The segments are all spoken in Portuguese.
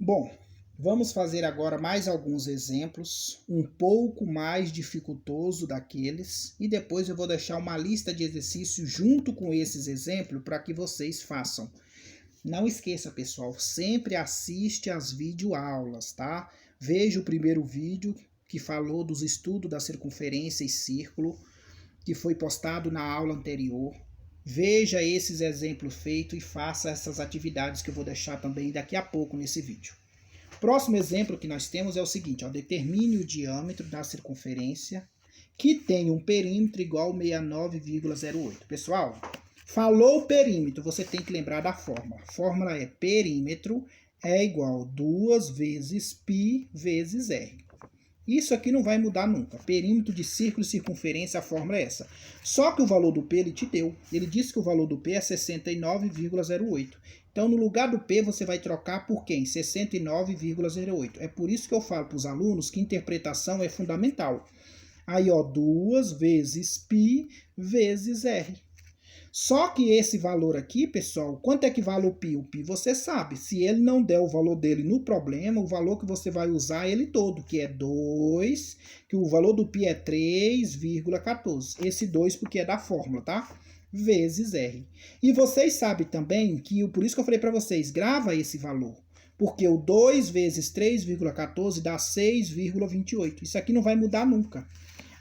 Bom, vamos fazer agora mais alguns exemplos, um pouco mais dificultoso daqueles, e depois eu vou deixar uma lista de exercícios junto com esses exemplos para que vocês façam. Não esqueça, pessoal, sempre assiste às videoaulas, tá? Veja o primeiro vídeo que falou dos estudos da circunferência e círculo, que foi postado na aula anterior. Veja esses exemplos feitos e faça essas atividades que eu vou deixar também daqui a pouco nesse vídeo. Próximo exemplo que nós temos é o seguinte, ó, determine o diâmetro da circunferência que tem um perímetro igual a 69,08. Pessoal, falou perímetro, você tem que lembrar da fórmula. A fórmula é perímetro é igual a 2 vezes π vezes r. Isso aqui não vai mudar nunca. Perímetro de círculo e circunferência, a fórmula é essa. Só que o valor do P ele te deu. Ele disse que o valor do P é 69,08. Então, no lugar do P, você vai trocar por quem? 69,08. É por isso que eu falo para os alunos que interpretação é fundamental. Aí, ó, 2 vezes π vezes r. Só que esse valor aqui, pessoal, quanto é que vale o π? O π você sabe. Se ele não der o valor dele no problema, o valor que você vai usar é ele todo, que é 2, que o valor do π é 3,14. Esse 2 porque é da fórmula, tá? Vezes R. E vocês sabem também que, por isso que eu falei para vocês, grava esse valor. Porque o 2 vezes 3,14 dá 6,28. Isso aqui não vai mudar nunca.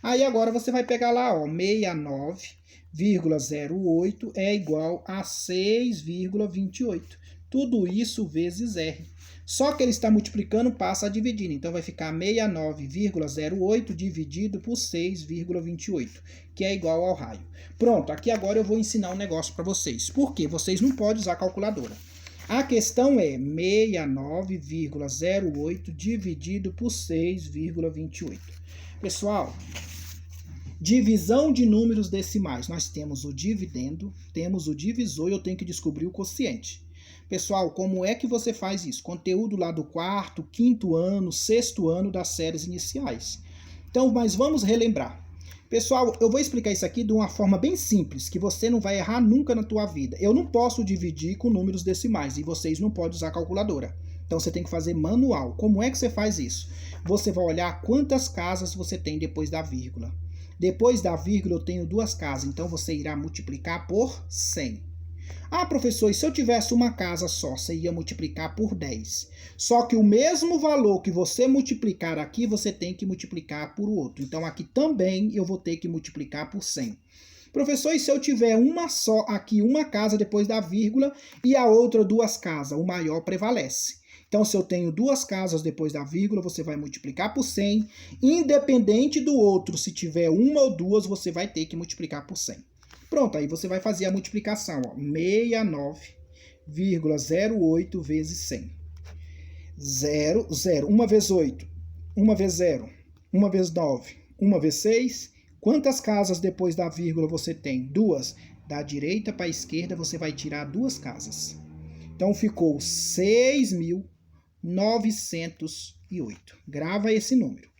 Aí agora você vai pegar lá, ó, 69,08 é igual a 6,28. Tudo isso vezes R. Só que ele está multiplicando, passa a dividir. Então vai ficar 69,08 dividido por 6,28, que é igual ao raio. Pronto, aqui agora eu vou ensinar um negócio para vocês. Por quê? Vocês não podem usar calculadora. A questão é 69,08 dividido por 6,28. Pessoal, divisão de números decimais. Nós temos o dividendo, temos o divisor e eu tenho que descobrir o quociente. Pessoal, como é que você faz isso? Conteúdo lá do quarto, quinto ano, sexto ano das séries iniciais. Então, mas vamos relembrar. Pessoal, eu vou explicar isso aqui de uma forma bem simples, que você não vai errar nunca na tua vida. Eu não posso dividir com números decimais e vocês não podem usar calculadora. Então você tem que fazer manual. Como é que você faz isso? Você vai olhar quantas casas você tem depois da vírgula. Depois da vírgula eu tenho duas casas, então você irá multiplicar por 100. Ah, professor, e se eu tivesse uma casa só, você ia multiplicar por 10. Só que o mesmo valor que você multiplicar aqui, você tem que multiplicar por outro. Então aqui também eu vou ter que multiplicar por 100. Professor, e se eu tiver uma só aqui, uma casa depois da vírgula e a outra duas casas, o maior prevalece. Então, se eu tenho duas casas depois da vírgula, você vai multiplicar por 100. Independente do outro, se tiver uma ou duas, você vai ter que multiplicar por 100. Pronto, aí você vai fazer a multiplicação. 69,08 vezes 100. 0, 0. 1 vezes 8. 1 vezes 0. 1 vezes 9. 1 vezes 6. Quantas casas depois da vírgula você tem? Duas. Da direita para a esquerda, você vai tirar duas casas. Então, ficou 6.908. Grava esse número.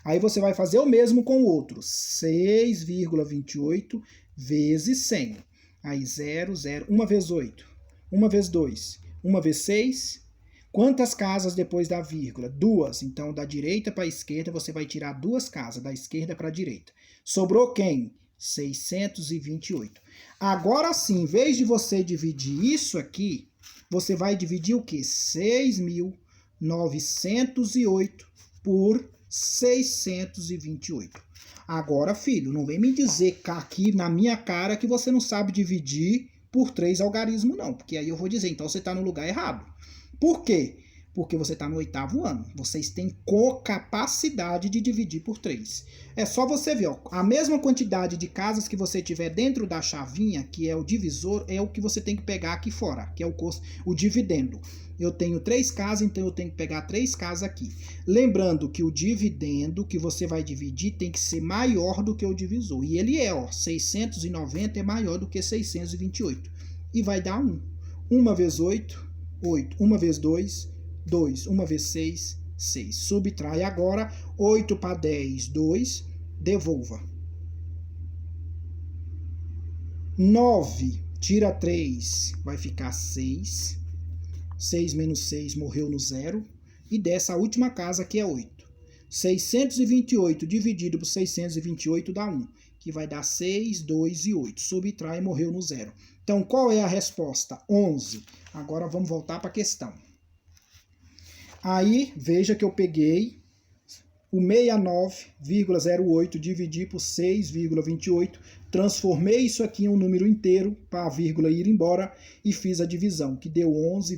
Aí você vai fazer o mesmo com o outro. 6,28 vezes 100. Aí 0, 0. 1 vezes 8. 1 vezes 2. 1 vezes 6. Quantas casas depois da vírgula? Duas. Então, da direita para a esquerda, você vai tirar duas casas. Da esquerda para a direita. Sobrou quem? 628. Agora sim, em vez de você dividir isso aqui, você vai dividir o quê? 6.908 por 628. Agora, filho, não vem me dizer aqui na minha cara que você não sabe dividir por 3 algarismos, não. Porque aí eu vou dizer, então você está no lugar errado. Por quê? Porque você está no 8º ano. Vocês têm capacidade de dividir por 3. É só você ver, ó, a mesma quantidade de casas que você tiver dentro da chavinha, que é o divisor, é o que você tem que pegar aqui fora, que é o dividendo. Eu tenho 3 casas, então eu tenho que pegar 3 casas aqui. Lembrando que o dividendo que você vai dividir tem que ser maior do que o divisor. E ele é, ó, 690 é maior do que 628. E vai dar 1. 1 vezes 8, 8. 1 vezes 2, 2. 1 vezes 6, 6. Subtrai agora 8 para 10, 2. Devolva. 9, tira 3, vai ficar 6. 6 menos 6 morreu no 0. e dessa última casa que é 8. 628 dividido por 628 dá 1, que vai dar 6, 2 e 8. Subtrai e morreu no zero. Então, qual é a resposta? 11. Agora vamos voltar para a questão. Aí, veja que eu peguei o 69,08, dividi por 6,28, transformei isso aqui em um número inteiro para a vírgula ir embora e fiz a divisão, que deu 11,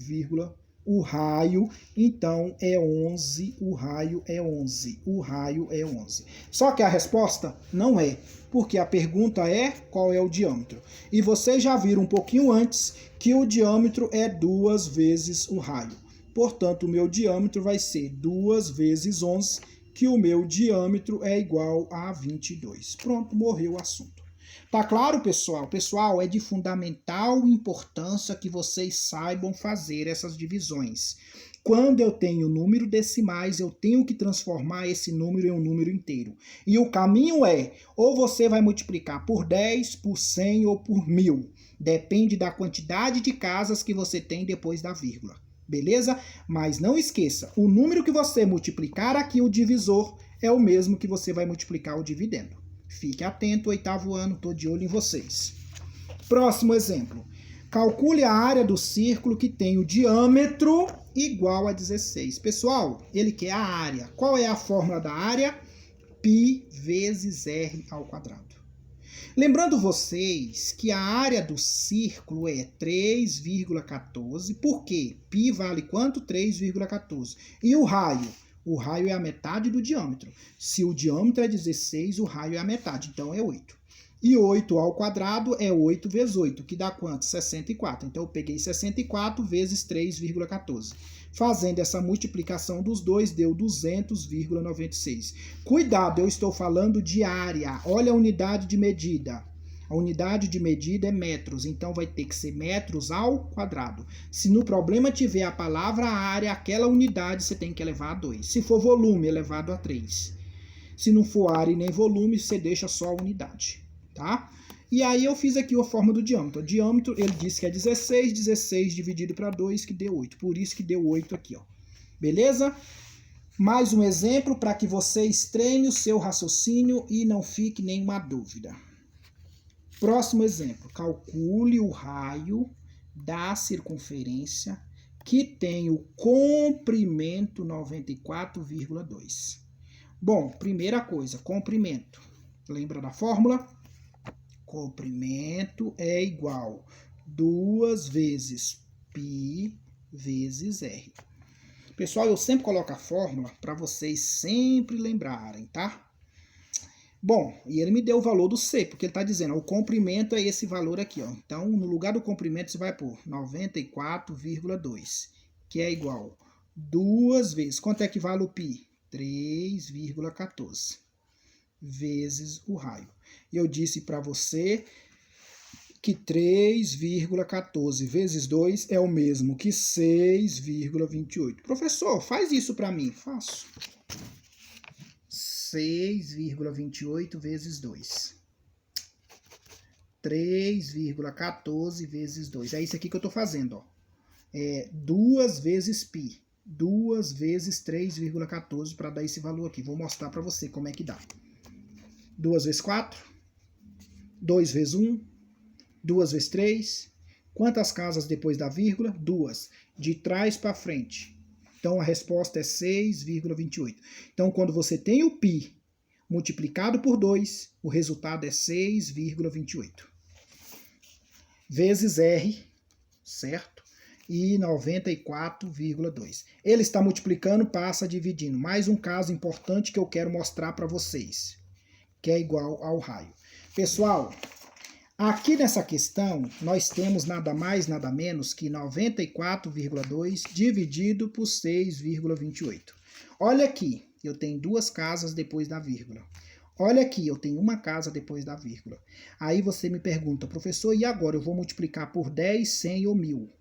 o raio, então é 11, o raio é 11, o raio é 11. Só que a resposta não é, porque a pergunta é qual é o diâmetro. E vocês já viram um pouquinho antes que o diâmetro é 2 vezes o raio. Portanto, o meu diâmetro vai ser 2 vezes 11, que o meu diâmetro é igual a 22. Pronto, morreu o assunto. Tá claro, pessoal? Pessoal, é de fundamental importância que vocês saibam fazer essas divisões. Quando eu tenho número decimais, eu tenho que transformar esse número em um número inteiro. E o caminho é, ou você vai multiplicar por 10, por 100 ou por 1000. Depende da quantidade de casas que você tem depois da vírgula. Beleza? Mas não esqueça, o número que você multiplicar aqui, o divisor, é o mesmo que você vai multiplicar o dividendo. Fique atento, 8º ano, estou de olho em vocês. Próximo exemplo. Calcule a área do círculo que tem o diâmetro igual a 16. Pessoal, ele quer a área. Qual é a fórmula da área? Π vezes R ao quadrado. Lembrando vocês que a área do círculo é 3,14. Por quê? Π vale quanto? 3,14. E o raio? O raio é a metade do diâmetro. Se o diâmetro é 16, o raio é a metade, então é 8. E 8 ao quadrado é 8 vezes 8, que dá quanto? 64. Então eu peguei 64 vezes 3,14. Fazendo essa multiplicação dos dois, deu 200,96. Cuidado, eu estou falando de área. Olha a unidade de medida. A unidade de medida é metros, então vai ter que ser metros ao quadrado. Se no problema tiver a palavra área, aquela unidade você tem que elevar a 2. Se for volume, elevado a 3. Se não for área e nem volume, você deixa só a unidade, tá? E aí eu fiz aqui a forma do diâmetro. O diâmetro, ele disse que é 16, 16 dividido para 2, que deu 8. Por isso que deu 8 aqui, ó. Beleza? Mais um exemplo para que vocês treinem o seu raciocínio e não fique nenhuma dúvida. Próximo exemplo, calcule o raio da circunferência que tem o comprimento 94,2. Bom, primeira coisa, comprimento. Lembra da fórmula? Comprimento é igual 2 vezes π vezes r. Pessoal, eu sempre coloco a fórmula para vocês sempre lembrarem, tá? Bom, e ele me deu o valor do C, porque ele está dizendo, ó, o comprimento é esse valor aqui, ó. Então, no lugar do comprimento, você vai pôr 94,2, que é igual 2 vezes, quanto é que vale o π? 3,14, vezes o raio. E eu disse para você que 3,14 vezes 2 é o mesmo que 6,28. Professor, faz isso para mim. Faço. 6,28 vezes 2. 3,14 vezes 2. É isso aqui que eu estou fazendo, ó. 2 vezes π. 2 vezes 3,14 para dar esse valor aqui. Vou mostrar para você como é que dá. 2 vezes 4. 2 vezes 1. 2 vezes 3. Quantas casas depois da vírgula? 2. De trás para frente. Então, a resposta é 6,28. Então, quando você tem o π multiplicado por 2, o resultado é 6,28. Vezes R, certo? E 94,2. Ele está multiplicando, passa dividindo. Mais um caso importante que eu quero mostrar para vocês, que é igual ao raio. Pessoal, aqui nessa questão, nós temos nada mais, nada menos que 94,2 dividido por 6,28. Olha aqui, eu tenho 2 casas depois da vírgula. Olha aqui, eu tenho uma casa depois da vírgula. Aí você me pergunta, professor, e agora eu vou multiplicar por 10, 100 ou 1000?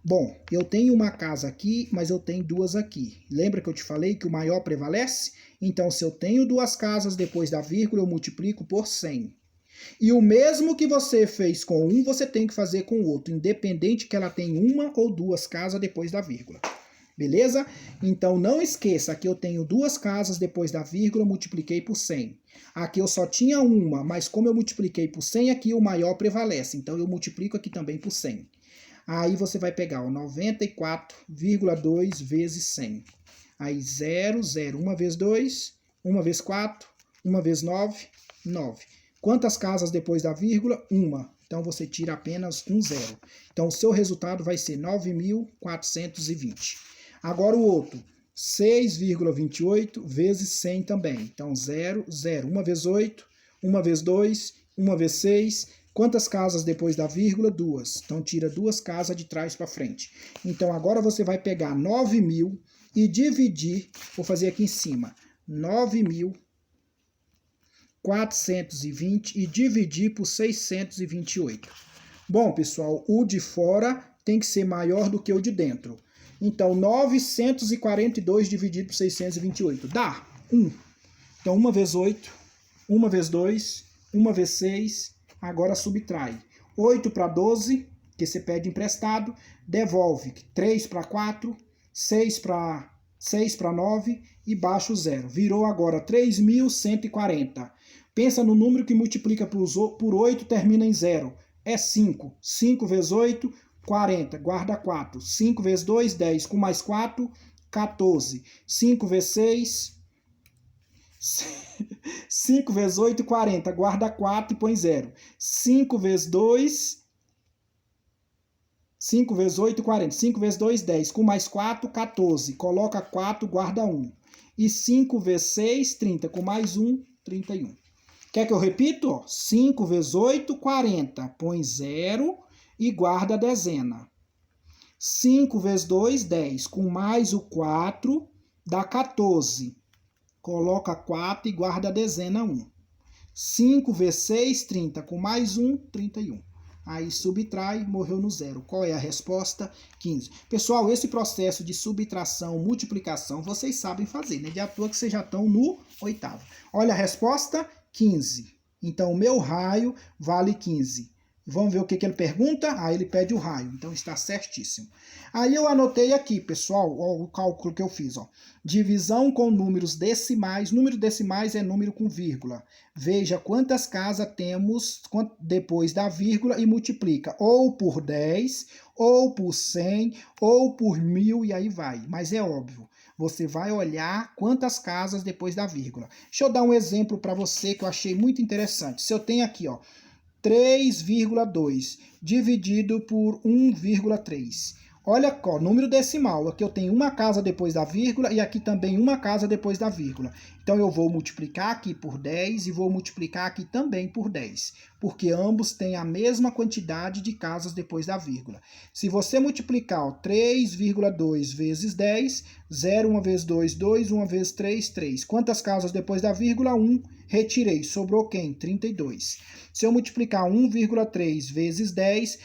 Bom, eu tenho uma casa aqui, mas eu tenho 2 aqui. Lembra que eu te falei que o maior prevalece? Então, se eu tenho 2 casas depois da vírgula, eu multiplico por 100. E o mesmo que você fez com um, você tem que fazer com o outro, independente que ela tenha 1 ou 2 casas depois da vírgula. Beleza? Então não esqueça, aqui eu tenho duas casas depois da vírgula, multipliquei por 100. Aqui eu só tinha uma, mas como eu multipliquei por 100, aqui o maior prevalece. Então eu multiplico aqui também por 100. Aí você vai pegar o 94,2 vezes 100. Aí 0, 0. 1 vezes 2, 1 vezes 4, 1 vezes 9, 9. Quantas casas depois da vírgula? Uma. Então você tira apenas um zero. Então o seu resultado vai ser 9.420. Agora o outro, 6,28 vezes 100 também. Então 0, 0. 1 vezes 8, 1 vezes 2, 1 vezes 6. Quantas casas depois da vírgula? Duas. Então tira duas casas de trás para frente. Então agora você vai pegar 9.000 e dividir, vou fazer aqui em cima, 9.420 e dividir por 628. Bom, pessoal, o de fora tem que ser maior do que o de dentro. Então, 942 dividido por 628. Dá 1. Então, 1 vezes 8, 1 vezes 2, 1 vezes 6, agora subtrai. 8 para 12, que você pede emprestado, devolve 3 para 4, 6 para 9 e baixa o 0. Virou agora 3.140. Pensa no número que multiplica por 8 termina em 0. É 5. 5 vezes 8, 40. Guarda 4. 5 vezes 2, 10. Com mais 4, 14. 5 vezes 6... 5 vezes 8, 40. Guarda 4 e põe 0. 5 vezes 2... 5 vezes 8, 40. 5 vezes 2, 10. Com mais 4, 14. Coloca 4, guarda 1. E 5 vezes 6, 30. Com mais 1, 31. Quer que eu repita? 5 vezes 8, 40. Põe 0 e guarda a dezena. 5 vezes 2, 10. Com mais o 4, dá 14. Coloca 4 e guarda a dezena 1. 5 vezes 6, 30. Com mais 1, 31. Aí subtrai, morreu no zero. Qual é a resposta? 15. Pessoal, esse processo de subtração, multiplicação, vocês sabem fazer, né? De à toa que vocês já estão no oitavo. Olha a resposta, 15. Então, o meu raio vale 15. Vamos ver o que ele pergunta? Aí ele pede o raio. Então, está certíssimo. Aí eu anotei aqui, pessoal, ó, o cálculo que eu fiz. Ó. Divisão com números decimais. Número decimais é número com vírgula. Veja quantas casas temos depois da vírgula e multiplica. Ou por 10, ou por 100, ou por 1.000 e aí vai. Mas é óbvio. Você vai olhar quantas casas depois da vírgula. Deixa eu dar um exemplo para você que eu achei muito interessante. Se eu tenho aqui, ó, 3,2 dividido por 1,3. Olha ó, número decimal. Aqui eu tenho uma casa depois da vírgula e aqui também uma casa depois da vírgula. Então eu vou multiplicar aqui por 10 e vou multiplicar aqui também por 10. Porque ambos têm a mesma quantidade de casas depois da vírgula. Se você multiplicar 3,2 vezes 10, 0, 1 vezes 2, 2, 1 vezes 3, 3. Quantas casas depois da vírgula? 1. Retirei. Sobrou quem? 32. Se eu multiplicar 1,3 vezes 10,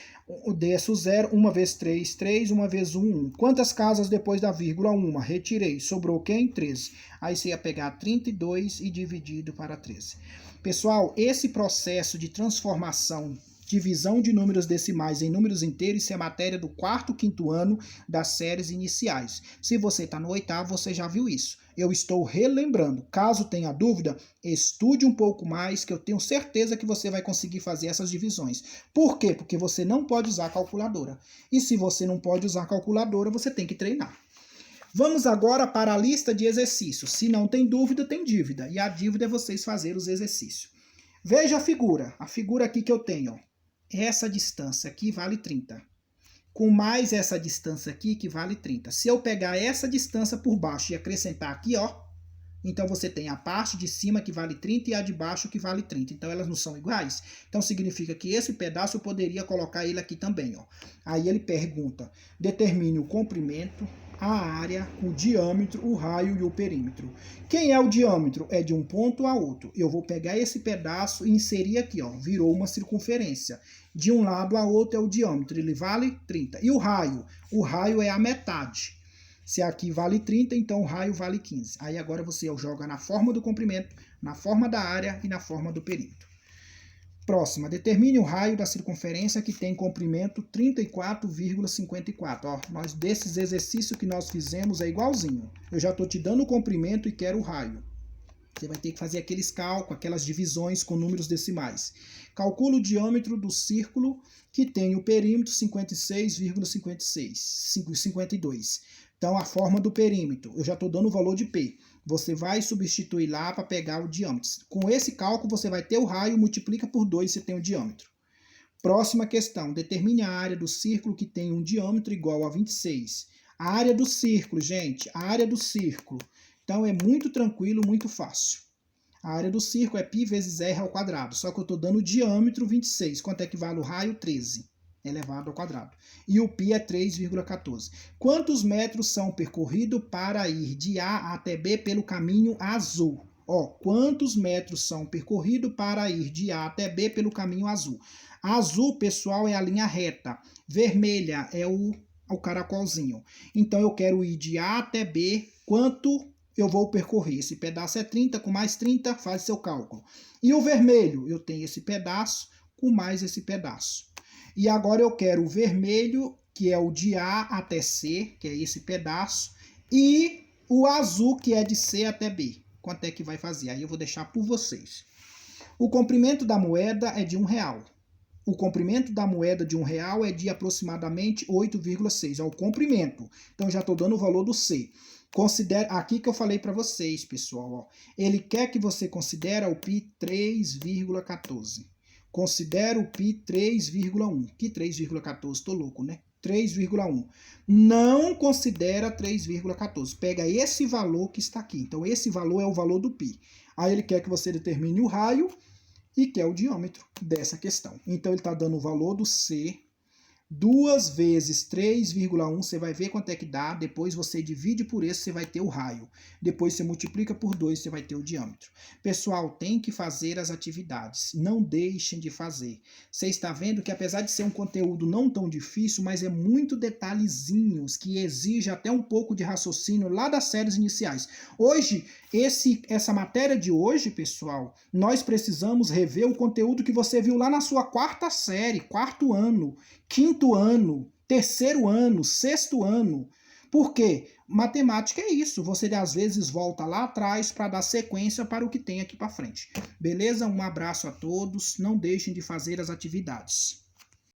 desço 0, 1 vezes 3, 3, 1 vezes 1, 1. Quantas casas depois da vírgula? 1. Retirei. Sobrou quem? 13. Aí você ia pegar 32 e dividido para 13. Pessoal, esse processo de transformação, divisão de números decimais em números inteiros, isso é matéria do 4º, 5º ano das séries iniciais. Se você está no 8º, você já viu isso. Eu estou relembrando. Caso tenha dúvida, estude um pouco mais, que eu tenho certeza que você vai conseguir fazer essas divisões. Por quê? Porque você não pode usar a calculadora. E se você não pode usar a calculadora, você tem que treinar. Vamos agora para a lista de exercícios. Se não tem dúvida, tem dívida. E a dívida é vocês fazerem os exercícios. Veja a figura. A figura aqui que eu tenho. Ó. Essa distância aqui vale 30. Com mais essa distância aqui, que vale 30. Se eu pegar essa distância por baixo e acrescentar aqui, ó, então você tem a parte de cima que vale 30 e a de baixo que vale 30. Então elas não são iguais. Então significa que esse pedaço eu poderia colocar ele aqui também, ó. Aí ele pergunta, determine o comprimento, a área, o diâmetro, o raio e o perímetro. Quem é o diâmetro? É de um ponto a outro. Eu vou pegar esse pedaço e inserir aqui, ó, virou uma circunferência. De um lado a outro é o diâmetro, ele vale 30. E o raio? O raio é a metade. Se aqui vale 30, então o raio vale 15. Aí agora você joga na forma do comprimento, na forma da área e na forma do perímetro. Próxima, determine o raio da circunferência que tem comprimento 34,54. Ó, nós desses exercícios que nós fizemos é igualzinho. Eu já estou te dando o comprimento e quero o raio. Você vai ter que fazer aqueles cálculos, aquelas divisões com números decimais. Calcula o diâmetro do círculo que tem o perímetro 52. Então, a forma do perímetro, eu já estou dando o valor de P. Você vai substituir lá para pegar o diâmetro. Com esse cálculo, você vai ter o raio, multiplica por 2 e você tem o diâmetro. Próxima questão, determine a área do círculo que tem um diâmetro igual a 26. A área do círculo, gente, a área do círculo. Então, é muito tranquilo, muito fácil. A área do círculo é π vezes r ao quadrado, só que eu estou dando o diâmetro 26. Quanto é que vale o raio? 13 elevado ao quadrado. E o π é 3,14. Quantos metros são percorridos para ir de A até B pelo caminho azul? Ó, quantos metros são percorridos para ir de A até B pelo caminho azul? Azul, pessoal, é a linha reta. Vermelha é o caracolzinho. Então, eu quero ir de A até B. Quanto eu vou percorrer? Esse pedaço é 30, com mais 30, faz seu cálculo. E o vermelho? Eu tenho esse pedaço com mais esse pedaço. E agora eu quero o vermelho, que é o de A até C, que é esse pedaço, e o azul, que é de C até B. Quanto é que vai fazer? Aí eu vou deixar por vocês. O comprimento da moeda é de R$1. O comprimento da moeda de R$1 é de aproximadamente 8,6. É o comprimento. Então, já estou dando o valor do C. Considere, aqui que eu falei para vocês, pessoal. Ó, ele quer que você considere o π 3,14. Considera o π 3,1. Que 3,14? Estou louco, né? 3,1. Não considera 3,14. Pega esse valor que está aqui. Então, esse valor é o valor do π. Aí ele quer que você determine o raio e quer o diâmetro dessa questão. Então, ele está dando o valor do C. 2 vezes 3,1, você vai ver quanto é que dá. Depois você divide por esse, você vai ter o raio. Depois você multiplica por 2, você vai ter o diâmetro. Pessoal, tem que fazer as atividades. Não deixem de fazer. Você está vendo que apesar de ser um conteúdo não tão difícil, mas é muito detalhezinhos, que exige até um pouco de raciocínio lá das séries iniciais. Hoje, essa matéria de hoje, pessoal, nós precisamos rever o conteúdo que você viu lá na sua quarta série, quarto ano, quinto ano, terceiro ano, sexto ano. Por quê? Matemática é isso. Você às vezes volta lá atrás para dar sequência para o que tem aqui para frente. Beleza? Um abraço a todos. Não deixem de fazer as atividades.